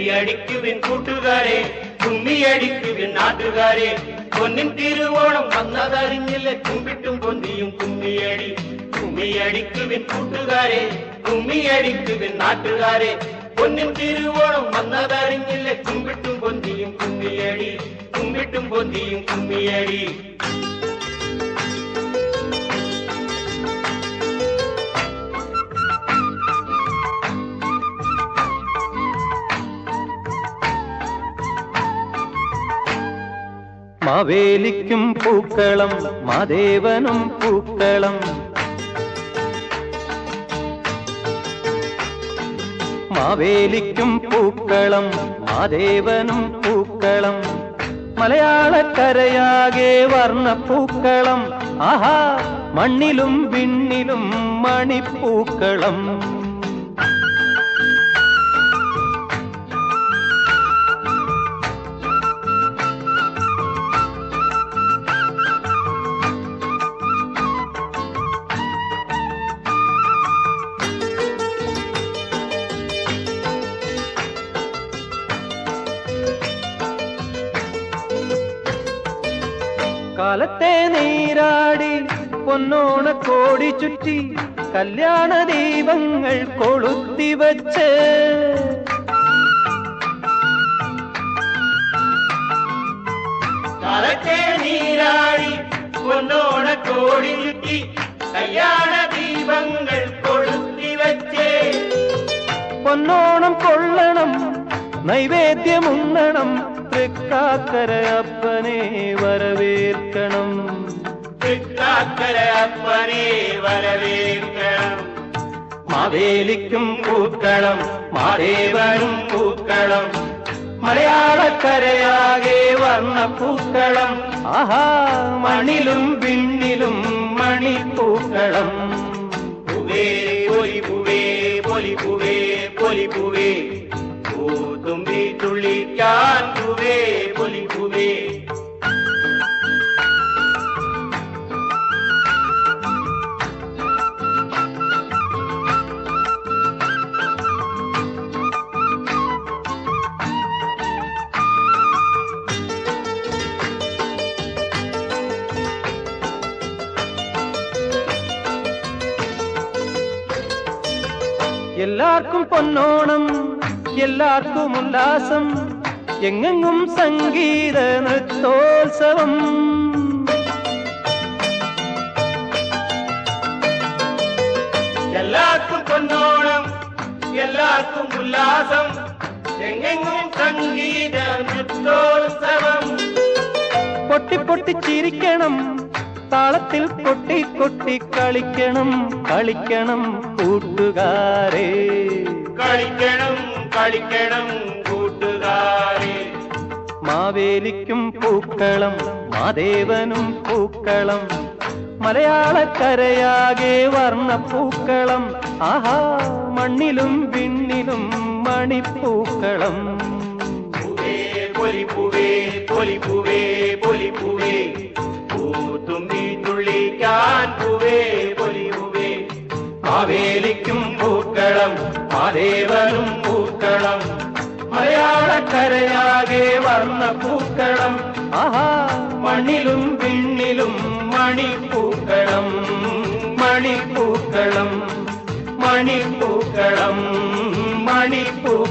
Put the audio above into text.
കൈയടിക്കുവിൻ കൂട്ടുകാരെ, കുമ്മിയടിക്കുവിൻ നാട്ടുകാരെ. പൊന്നിൻ തിരുവോണം വന്നതറിഞ്ഞില്ലേ, കുമ്പിട്ടും പൊന്തിയും കുമ്മിയടി. കുമ്മിയടിക്കുവിൻ കൂട്ടുകാരെ, കുമ്മിയടിക്കുവിൻ നാട്ടുകാരെ. പൊന്നിൻ തിരുവോണം വന്നതറിഞ്ഞില്ലേ, കുമ്പിട്ടും പൊന്തിയും കുമ്മിയടി. കുമ്പിട്ടും പൊന്തിയും കുമ്മിയടി. മാവേലിക്കും പൂക്കളം, മാദേവനും പൂക്കളം. മാവേലിക്കും പൂക്കളം, മാദേവനും പൂക്കളം. മലയാളക്കരയാകെ വർണ്ണപ്പൂക്കളം. ആഹാ, മണ്ണിലും വിണ്ണിലും മണിപ്പൂക്കളം. കാലത്തെ നീരാടി പൊന്നോണ കോടി ചുറ്റി കല്യാണ ദീപങ്ങൾ കൊളുത്തിവച്ച്. കാലത്തെ നീരാടി പൊന്നോണ കോടി ചുറ്റി കല്യാണ ദീപങ്ങൾ കൊളുത്തിവച്ച്. പൊന്നോണം കൊള്ളണം, നൈവേദ്യമുണ്ണണം, തൃക്കാക്കര അപ്പനെ വരവേൽക്കണം. തൃക്കാക്കര അപ്പനെ വരവേൽക്കണം. മാവേലിക്കും പൂക്കളം, മാദേവനും പൂക്കളം. മലയാളക്കരയാകെ വർണ്ണപ്പൂക്കളം. ആഹാ, മണിലും വിണ്ണിലും മണിപ്പൂക്കളം. പൂവേ പൊലിപൂവേ പൊലിപൂവേ പൊലിപൂവേ, പൂത്തുമ്പി തുള്ളിക്കാൻ പൂവേ പൊലിപൂവേ. എല്ലാവർക്കും പൊന്നോണം, എല്ലാവർക്കും ഉല്ലാസം, എങ്ങെങ്ങും സംഗീത നൃത്തോത്സവം. എല്ലാവർക്കും പൊന്നോണം, എല്ലാവർക്കും ഉല്ലാസം, എങ്ങെങ്ങും സംഗീത നൃത്തോത്സവം. പൊട്ടി പൊട്ടി ചിരിക്കണം, താളത്തിൽ കൊട്ടി കൊട്ടി കളിക്കണം. കളിക്കണം കൂട്ടുകാരെ, കളിക്കണം കളിക്കണം കൂട്ടുകാരെ. മാവേലിക്കും പൂക്കളം, മാദേവനും പൂക്കളം. മലയാളക്കരയാകെ വർണ്ണപ്പൂക്കളം. ആഹാ, മണ്ണിലും വിണ്ണിലും മണിപ്പൂക്കളം. പൂവേ പൊലിപൂവേ പൊലിപൂവേ പൊലിപൂവേ, പൂത്തുമ്പി തുള്ളിക്കാൻ പൂവേ പൊലിപൂവേ. മാവേലിക്കും പൂക്കളം, മാദേവനും പൂക്കളം. മലയാളക്കരയാകെ വർണ്ണപ്പൂക്കളം. ആഹാ, മണ്ണിലും വിണ്ണിലും മണിപ്പൂക്കളം. മണിപ്പൂക്കളം, മണിപ്പൂക്കളം, മണിപ്പൂക്കളം.